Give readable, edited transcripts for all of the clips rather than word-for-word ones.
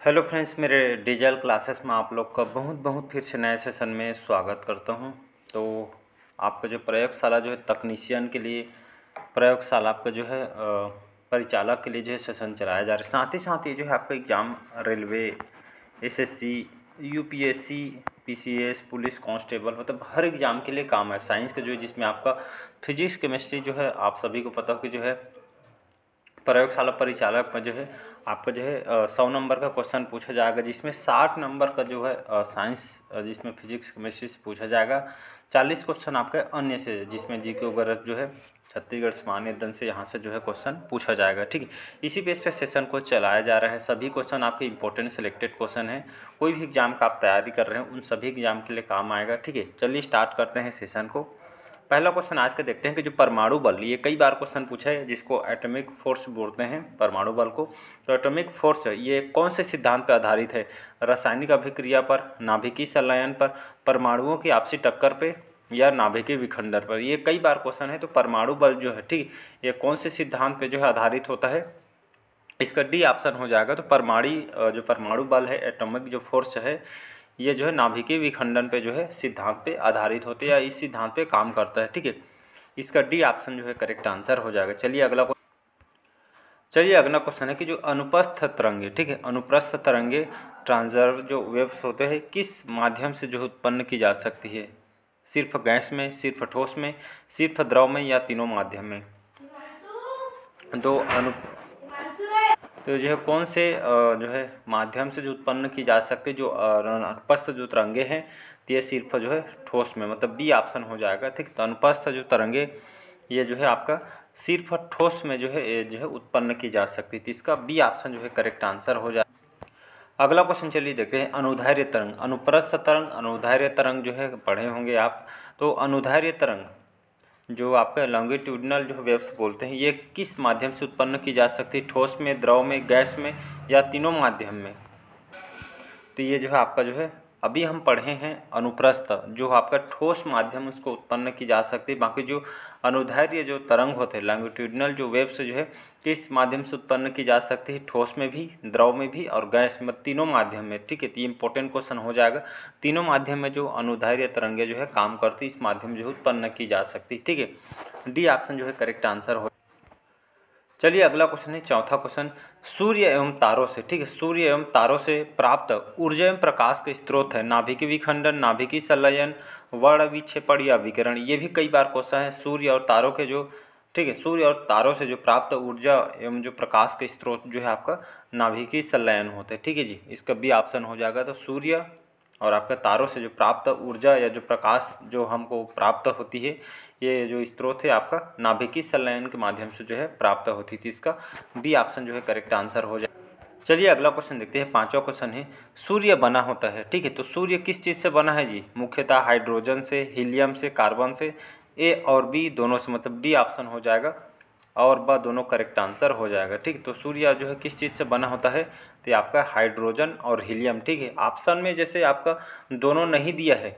Hello friends, मेरे digital classes में आप लोग का बहुत बहुत फिर से नए सेशन में स्वागत करता हूं। तो आपका जो प्रयोगशाला जो है तकनीशियन के लिए प्रयोगशाला आपका जो है परिचालक के लिए जो है सेशन चलाया जा रहा है। साथ ही ये जो है आपका exam railway, SSC, UPSC, PCS, police constable मतलब हर एग्ज़ाम के लिए काम है। साइंस का जो है जिसमें आपका फिजिक्स केमिस्ट्री जो है आप सभी को पता हो कि जो है प्रयोगशाला परिचालक में जो है आपका जो है 100 नंबर का क्वेश्चन पूछा जाएगा, जिसमें 60 नंबर का जो है साइंस जिसमें फिजिक्स केमिस्ट्री से पूछा जाएगा। 40 क्वेश्चन आपके अन्य से जिसमें जीके वगैरह जो है छत्तीसगढ़ सामान्य दन से यहाँ से जो है क्वेश्चन पूछा जाएगा। ठीक है, इसी बेस पे सेशन को चलाया जा रहा है। सभी क्वेश्चन आपके इंपॉर्टेंट सिलेक्टेड क्वेश्चन है। कोई भी एग्जाम का आप तैयारी कर रहे हैं उन सभी एग्जाम के लिए काम आएगा। ठीक है, चलिए स्टार्ट करते हैं सेशन को। पहला क्वेश्चन आज का देखते हैं कि जो परमाणु बल, ये कई बार क्वेश्चन पूछा है जिसको एटॉमिक फोर्स बोलते हैं परमाणु बल को। तो एटॉमिक फोर्स ये कौन से सिद्धांत पर आधारित है? रासायनिक अभिक्रिया पर, नाभिकीय संलयन पर, परमाणुओं की आपसी टक्कर पे या नाभिकीय विखंडन पर। ये कई बार क्वेश्चन है। तो परमाणु बल जो है, ठीक, ये कौन से सिद्धांत पे जो है आधारित होता है? इसका डी ऑप्शन हो जाएगा। तो जो परमाणु बल है, एटॉमिक जो फोर्स है, ये जो है नाभिकीय विखंडन पे जो है सिद्धांत पे आधारित होते हैं या इस सिद्धांत पे काम करता है। ठीक है, इसका डी ऑप्शन जो है करेक्ट आंसर हो जाएगा। चलिए अगला क्वेश्चन है कि जो अनुप्रस्थ तरंगे, ठीक है, अनुप्रस्थ तरंगे ट्रांसवर्स जो वेव्स होते हैं किस माध्यम से जो उत्पन्न की जा सकती है? सिर्फ गैस में, सिर्फ ठोस में, सिर्फ द्रव में या तीनों माध्यम में? तो जो है कौन से जो है माध्यम से जो उत्पन्न की जा सकती है जो अनुप्रस्थ जो तरंगे हैं, तो ये सिर्फ जो है ठोस में, मतलब बी ऑप्शन हो जाएगा। ठीक, तो अनुप्रस्थ जो तरंगे ये जो है आपका सिर्फ ठोस में जो है ये जो है उत्पन्न की जा सकती थी। इसका बी ऑप्शन जो है करेक्ट आंसर हो जाए। अगला क्वेश्चन चलिए देखते हैं। अनुदैर्ध्य तरंग, अनुप्रस्थ तरंग, अनुदैर्ध्य तरंग जो है पढ़े होंगे आप। तो अनुदैर्ध्य तरंग जो आपका लॉन्गिट्यूडिनल जो वेव्स बोलते हैं, ये किस माध्यम से उत्पन्न की जा सकती है? ठोस में, द्रव में, गैस में या तीनों माध्यम में? तो ये जो है आपका जो है अभी हम पढ़े हैं अनुप्रस्थ, जो आपका ठोस माध्यम उसको उत्पन्न की जा सकती है। बाकी जो अनुदैर्ध्य जो तरंग होते हैं, लॉन्गिट्यूडिनल जो वेव्स जो है किस माध्यम से उत्पन्न की जा सकती है? ठोस में भी, द्रव में भी और गैस में, तीनों माध्यम में। ठीक है, तो ये इंपॉर्टेंट क्वेश्चन हो जाएगा। तीनों माध्यम में जो अनुदैर्ध्य तरंगे जो है काम करती है, इस माध्यम जो है उत्पन्न की जा सकती है। ठीक है, डी ऑप्शन जो है करेक्ट आंसर हो। चलिए अगला क्वेश्चन है, चौथा क्वेश्चन। सूर्य एवं तारों से, ठीक है, सूर्य एवं तारों से प्राप्त ऊर्जा एवं प्रकाश के स्रोत है नाभिकीय विखंडन, नाभिकीय संलयन, वर्ण विक्षेपण या विकिरण। ये भी कई बार क्वेश्चन है। सूर्य और तारों के जो, ठीक है, सूर्य और तारों से जो प्राप्त ऊर्जा एवं जो प्रकाश के स्रोत जो है आपका नाभिकीय संलयन होते हैं। ठीक है जी, इसका बी ऑप्शन हो जाएगा। तो सूर्य और आपका तारों से जो प्राप्त ऊर्जा या जो प्रकाश जो हमको प्राप्त होती है, ये जो स्रोत है आपका नाभिकीय संलयन के माध्यम से जो है प्राप्त होती थी। इसका बी ऑप्शन जो है करेक्ट आंसर हो जाए। चलिए अगला क्वेश्चन देखते हैं। पांचवा क्वेश्चन है, सूर्य बना होता है, ठीक है, तो सूर्य किस चीज़ से बना है जी? मुख्यतः हाइड्रोजन से, हीलियम से, कार्बन से, ए और बी दोनों से, मतलब डी ऑप्शन हो जाएगा और ब दोनों करेक्ट आंसर हो जाएगा। ठीक, तो सूर्य जो है किस चीज़ से बना होता है? तो ये आपका हाइड्रोजन और हीलियम। ठीक है, ऑप्शन में जैसे आपका दोनों नहीं दिया है,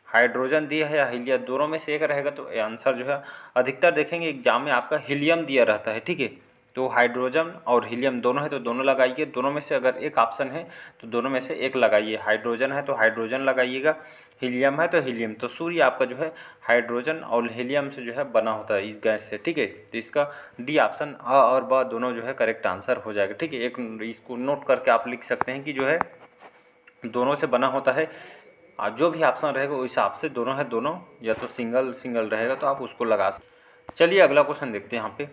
हाइड्रोजन दिया है या हीलियम, दोनों में से एक रहेगा, तो आंसर जो है अधिकतर देखेंगे एग्जाम में आपका हीलियम दिया रहता है। ठीक है, तो हाइड्रोजन और हीलियम दोनों है तो दोनों लगाइए। दोनों में से अगर एक ऑप्शन है तो दोनों में से एक लगाइए। हाइड्रोजन है तो हाइड्रोजन लगाइएगा, हीलियम है तो हीलियम। तो सूर्य आपका जो है हाइड्रोजन और हीलियम से जो है बना होता है, इस गैस से। ठीक है, तो इसका डी ऑप्शन अ और ब दोनों जो है करेक्ट आंसर हो जाएगा। ठीक है, एक इसको नोट करके आप लिख सकते हैं कि जो है दोनों से बना होता है। जो भी ऑप्शन रहेगा उस हिसाब से दोनों है, दोनों या तो सिंगल सिंगल रहेगा तो आप उसको लगा सकते। चलिए अगला क्वेश्चन देखते हैं यहाँ पे।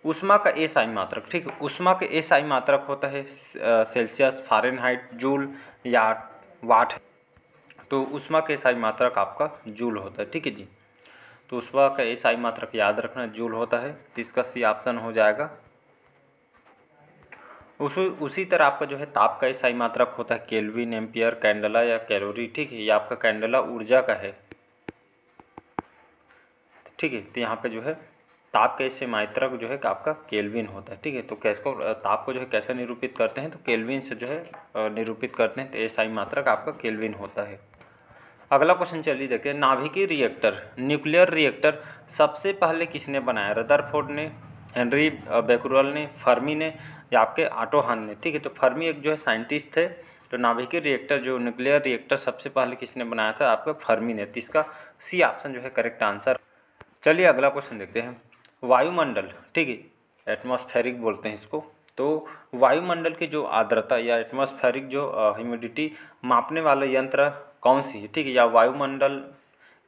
ऊष्मा का एसआई मात्रक, ठीक है, ऊष्मा का एसआई मात्रक होता है सेल्सियस, फ़ारेनहाइट, जूल या वाट। तो ऊष्मा का एसआई मात्रक आपका जूल होता है। ठीक है जी, तो ऊष्मा का एसआई मात्रक याद रखना जूल होता है। तो इसका सी ऑप्शन हो जाएगा। उसी तरह आपका जो है ताप का एसआई मात्रक होता है केल्विन, एम्पियर, कैंडेला या कैलोरी। ठीक है, ये आपका कैंडेला ऊर्जा का है। ठीक है, तो यहाँ पे जो है ताप का एसआई मात्रक जो है आपका केल्विन होता है। ठीक है, तो कैसे ताप को जो है कैसे निरूपित करते हैं? तो केल्विन से जो है निरूपित करते हैं, तो एसआई मात्रक आपका केल्विन होता है। अगला क्वेश्चन चलिए देखिए। नाभिकीय रिएक्टर, न्यूक्लियर रिएक्टर सबसे पहले किसने बनाया? रदरफोर्ड ने, हेनरी बेकुरल ने, फर्मी ने या आपके ऑटो हन ने। ठीक है, तो फर्मी एक जो है साइंटिस्ट थे, तो नाभिकीय रिएक्टर जो न्यूक्लियर रिएक्टर सबसे पहले किसने बनाया था, आपका फर्मी ने। तो इसका सी ऑप्शन जो है करेक्ट आंसर। चलिए अगला क्वेश्चन देखते हैं। वायुमंडल, ठीक है, एटमॉस्फेरिक बोलते हैं इसको। तो वायुमंडल की जो आर्द्रता या एटमॉस्फेरिक जो ह्यूमिडिटी मापने वाला यंत्र कौन सी है, ठीक है, या वायुमंडल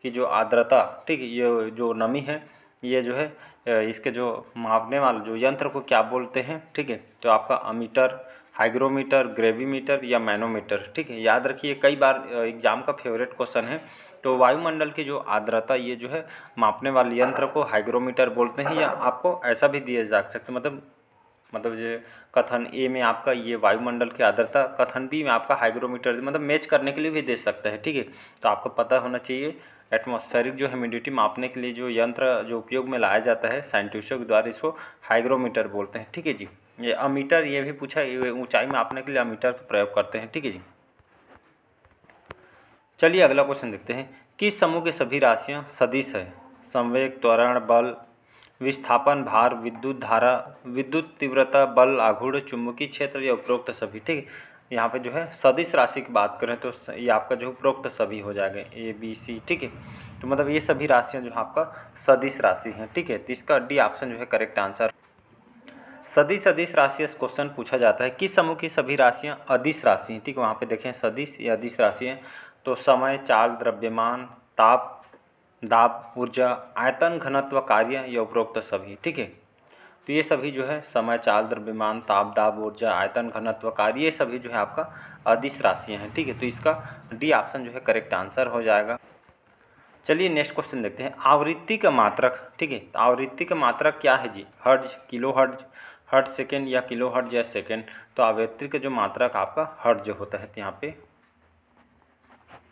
की जो आर्द्रता, ठीक है, ये जो नमी है, ये जो है इसके जो मापने वाला जो यंत्र को क्या बोलते हैं, ठीक है, तो आपका अमीटर, हाइग्रोमीटर, ग्रेविमीटर या मैनोमीटर। ठीक है, याद रखिए, कई बार एग्जाम का फेवरेट क्वेश्चन है। तो वायुमंडल की जो आर्द्रता ये जो है मापने वाले यंत्र को हाइग्रोमीटर बोलते हैं, या आपको ऐसा भी दिया जा सकता है, मतलब जो कथन ए में आपका ये वायुमंडल की आर्द्रता, कथन बी में आपका हाइग्रोमीटर, मतलब मैच करने के लिए भी दे सकता है। ठीक है, तो आपको पता होना चाहिए एटमॉस्फेरिक जो ह्यूमिडिटी मापने के लिए जो यंत्र जो उपयोग में लाया जाता है साइंटिस्टों के द्वारा, इसको हाइग्रोमीटर बोलते हैं। ठीक है जी, ये अमीटर ये भी पूछा, ये ऊंचाई मापने के लिए अमीटर का प्रयोग करते हैं। ठीक है जी, चलिए अगला क्वेश्चन देखते हैं। किस समूह की सभी राशियां सदिश है? संवेग, त्वरण, बल, विस्थापन, भार, विद्युत धारा, विद्युत तीव्रता, बल, आघूर्ण, चुंबकीय क्षेत्र या उपरोक्त सभी। ठीक है, यहाँ पे जो है सदिश राशि की बात करें तो ये आपका जो उपरोक्त सभी हो जाएगा, ए बी सी। ठीक है, तो मतलब ये सभी राशियाँ जो है आपका सदिश राशि हैं। ठीक है, तो इसका डी ऑप्शन जो है करेक्ट आंसर। सदिश राशि से क्वेश्चन पूछा जाता है, किस समूह की सभी राशियाँ अदिश राशि हैं? ठीक है, वहाँ पे देखें सदिश या अदिश राशि हैं, तो समय, चाल, द्रव्यमान, ताप, दाब, ऊर्जा, आयतन, घनत्व, कार्य या उपरोक्त सभी। ठीक है, तो ये सभी जो है समय, चाल, द्रव्यमान, ताप, दाब, ऊर्जा, आयतन, घनत्व, कार्य, ये सभी जो है आपका अदिश राशियाँ हैं। ठीक है, तो इसका डी ऑप्शन जो है करेक्ट आंसर हो जाएगा। चलिए नेक्स्ट क्वेश्चन देखते हैं। आवृत्ति का मात्रक, ठीक है, तो आवृत्ति का मात्रक क्या है जी? Hertz, kilohertz, hertz second या किलो हर्ट्ज या सेकेंड। तो आवृत्ति का जो मात्रक आपका हर्ट्ज होता है, तो यहाँ पे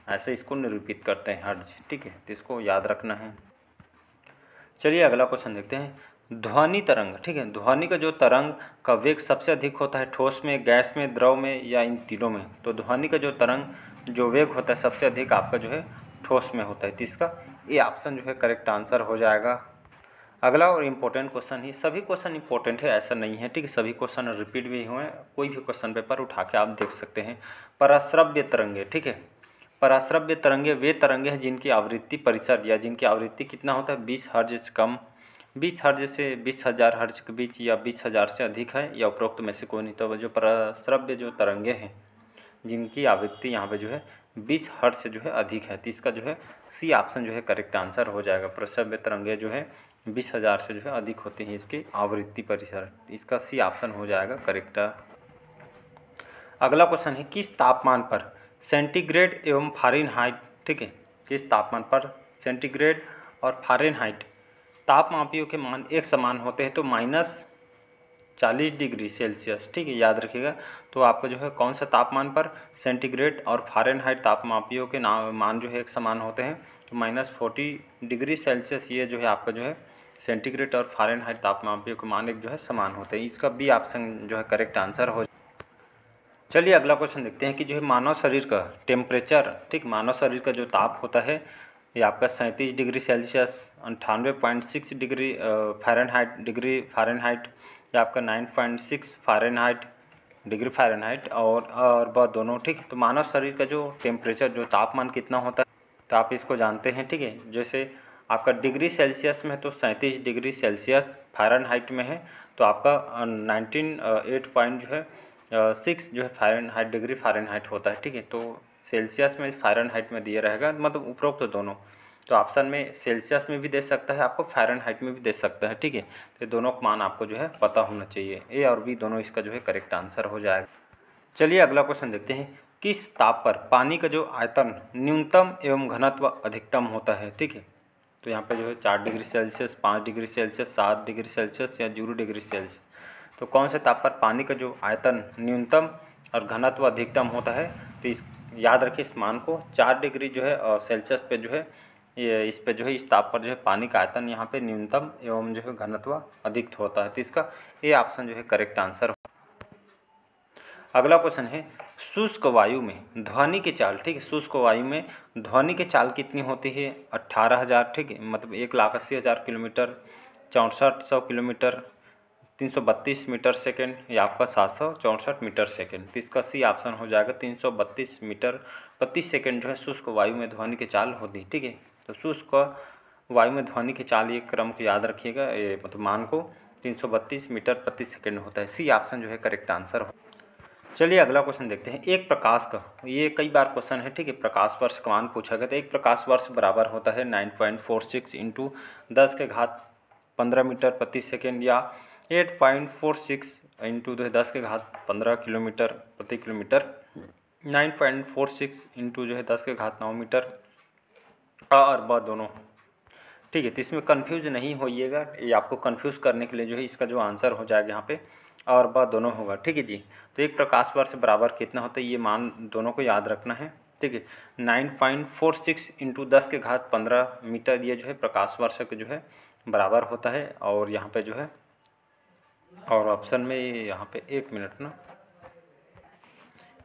ऐसे इसको निरूपित करते हैं हर्ट्ज। ठीक है, तो इसको याद रखना है। चलिए अगला क्वेश्चन देखते हैं। ध्वनि तरंग, ठीक है, ध्वनि का जो तरंग का वेग सबसे अधिक होता है ठोस में, गैस में, द्रव में या इन तीनों में? तो ध्वनि का जो तरंग जो वेग होता है सबसे अधिक आपका जो है ठोस में होता है। तो इसका ये ऑप्शन जो है करेक्ट आंसर हो जाएगा। अगला और इम्पोर्टेंट क्वेश्चन ही, सभी क्वेश्चन इंपॉर्टेंट है ऐसा नहीं है। ठीक है, सभी क्वेश्चन रिपीट भी हुए हैं, कोई भी क्वेश्चन पेपर उठा के आप देख सकते हैं। पराश्रव्य तरंगे, ठीक है, पराश्रव्य तरंगे वे तरंगे हैं जिनकी आवृत्ति परिसर या जिनकी आवृत्ति कितना होता है 20 हर्ट्ज से कम, 20 हर्ट्ज से 20,000 हर्ट्ज के बीच या 20,000 से अधिक है, या उपरोक्त में से कोई नहीं। तो जो पराश्रव्य जो तरंगे हैं जिनकी आवृत्ति यहाँ पे जो है 20 हर्ट्ज से जो है अधिक है, तो इसका जो है सी ऑप्शन जो है करेक्ट आंसर हो जाएगा। पराश्रव्य तरंगे जो है 20,000 से जो है अधिक होती हैं इसकी आवृत्ति परिसर, इसका सी ऑप्शन हो जाएगा करेक्ट। अगला क्वेश्चन है, किस तापमान पर सेंटीग्रेड एवं फ़ारेनहाइट, ठीक है, किस तापमान पर सेंटीग्रेड और फ़ारेनहाइट तापमापियों के मान एक समान होते हैं? तो -40 डिग्री सेल्सियस। ठीक है, याद रखिएगा। तो आपका जो है कौन सा तापमान पर सेंटीग्रेड और फ़ारेनहाइट तापमापियों के मान जो है एक समान होते हैं? तो -40 डिग्री सेल्सियस, ये जो है आपका जो है सेंटीग्रेड और फ़ारेनहाइट तापमापियों के मान एक जो है समान होते हैं। इसका बी ऑप्शन जो है करेक्ट आंसर हो। चलिए अगला क्वेश्चन देखते हैं कि जो है मानव शरीर का टेम्परेचर, ठीक, मानव शरीर का जो ताप होता है ये आपका 37 डिग्री सेल्सियस, 98.6 डिग्री फ़ारेनहाइट, या आपका 9.6 डिग्री फ़ारेनहाइट और वह दोनों। ठीक, तो मानव शरीर का जो टेम्परेचर जो तापमान कितना होता है, तो आप इसको जानते हैं। ठीक है, जैसे आपका डिग्री सेल्सियस में है तो 37 डिग्री सेल्सियस, फ़ारेनहाइट में है तो आपका 19.8 जो है फ़ारेनहाइट डिग्री फ़ारेनहाइट होता है। ठीक है, तो सेल्सियस में फ़ारेनहाइट में दिया रहेगा, मतलब उपरोक्त दोनों। तो ऑप्शन में सेल्सियस में भी दे सकता है आपको, फ़ारेनहाइट में भी दे सकता है। ठीक है, तो दोनों का मान आपको जो है पता होना चाहिए। ए और बी दोनों इसका जो है करेक्ट आंसर हो जाएगा। चलिए अगला क्वेश्चन देखते हैं। किस ताप पर पानी का जो आयतन न्यूनतम एवं घनत्व अधिकतम होता है? ठीक है, तो यहाँ पे जो है 4 degree Celsius, 5 degree Celsius, 7 degree Celsius या 0 डिग्री सेल्सियस। तो कौन से ताप पर पानी का जो आयतन न्यूनतम और घनत्व अधिकतम होता है? तो इस याद रखिए इस मान को, 4 डिग्री जो है सेल्सियस पे जो है ये इस पे जो है इस ताप पर जो है पानी का आयतन यहाँ पे न्यूनतम एवं जो है घनत्व अधिक होता है। तो इसका ये ऑप्शन जो है करेक्ट आंसर। अगला क्वेश्चन है, शुष्क वायु में ध्वनि की चाल, ठीक है, शुष्क वायु में ध्वनि की चाल कितनी होती है? 18,000, ठीक है, मतलब 1,80,000 किलोमीटर, 6400 किलोमीटर, 332 मीटर सेकेंड, या आपका 764 मीटर सेकेंड। तो इसका सी ऑप्शन हो जाएगा 332 मीटर प्रति सेकेंड जो है शुष्क वायु में ध्वनि की चाल होती है। ठीक है, तो शुष्क वायु में ध्वनि की चाल ये क्रम को याद रखिएगा, ये मतलब मान को 332 मीटर प्रति सेकेंड होता है। सी ऑप्शन जो है करेक्ट आंसर हो। चलिए अगला क्वेश्चन देखते हैं। एक प्रकाश का, ये कई बार क्वेश्चन है, ठीक है, प्रकाश वर्ष का मान पूछा गया। तो एक प्रकाश वर्ष बराबर होता है 9.46 इंटू 10 के घात 15 मीटर प्रति सेकेंड, या 8.46 इंटू 10 के घात 15 किलोमीटर प्रति किलोमीटर, 9.46 इंटू जो है 10 के घात 9 मीटर, और ब दोनों। ठीक है, तो इसमें कन्फ्यूज नहीं होइएगा, ये आपको कन्फ्यूज़ करने के लिए जो है इसका जो आंसर हो जाएगा यहाँ पे और ब दोनों होगा। ठीक है जी, तो एक प्रकाश वर्ष बराबर कितना होता है, ये मान दोनों को याद रखना है। ठीक है, 9.46 इंटू 10 के घात 15 मीटर, ये जो है प्रकाश वर्ष के जो है बराबर होता है। और यहाँ पे जो है, और ऑप्शन में यहाँ पे 1 मिनट ना,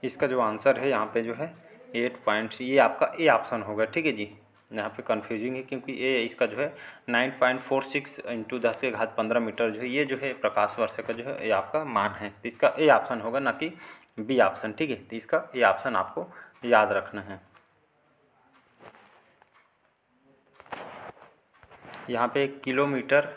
इसका जो आंसर है यहाँ पे जो है 8 ये आपका ए ऑप्शन होगा। ठीक है जी, यहाँ पे कन्फ्यूजिंग है क्योंकि ये इसका जो है 9.46 इंटू 10 के घात 15 मीटर जो है ये जो है प्रकाश वर्ष का जो है ये आपका मान है। तो इसका ए ऑप्शन होगा, ना कि बी ऑप्शन। ठीक है, तो इसका ए ऑप्शन आपको याद रखना है। यहाँ पे किलोमीटर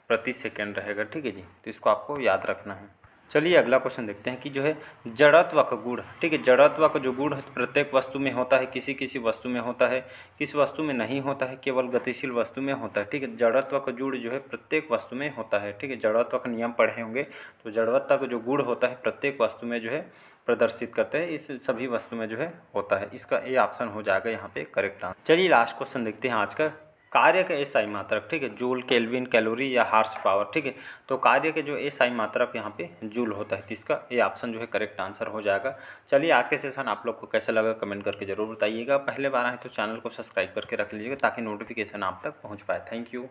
प्रति सेकेंड रहेगा। ठीक है जी, तो इसको आपको याद रखना है। चलिए अगला क्वेश्चन देखते हैं कि जो है जड़त्व का गुण। ठीक है, जड़त्व का जो गुण प्रत्येक वस्तु में होता है, किसी किसी वस्तु में होता है, किस वस्तु में नहीं होता है, केवल गतिशील वस्तु में होता है। ठीक है, जड़त्व का गुण जो है प्रत्येक वस्तु में होता है। ठीक है, जड़त्व का नियम पढ़े होंगे, तो जड़त्व का जो गुण होता है प्रत्येक वस्तु में जो है प्रदर्शित करते हैं, इस सभी वस्तु में जो है होता है। इसका ए ऑप्शन हो जाएगा यहाँ पे करेक्ट आंसर। चलिए लास्ट क्वेश्चन देखते हैं आज का। कार्य का एसआई मात्रक, ठीक है, जूल, केल्विन, कैलोरी या हार्स पावर। ठीक है, तो कार्य के जो एसआई मात्रक यहाँ पे जूल होता है, तो इसका ये ऑप्शन जो है करेक्ट आंसर हो जाएगा। चलिए आज के सेशन आप लोग को कैसा लगा कमेंट करके जरूर बताइएगा। पहले बार आए तो चैनल को सब्सक्राइब करके रख लीजिएगा ताकि नोटिफिकेशन आप तक पहुँच पाए। Thank you.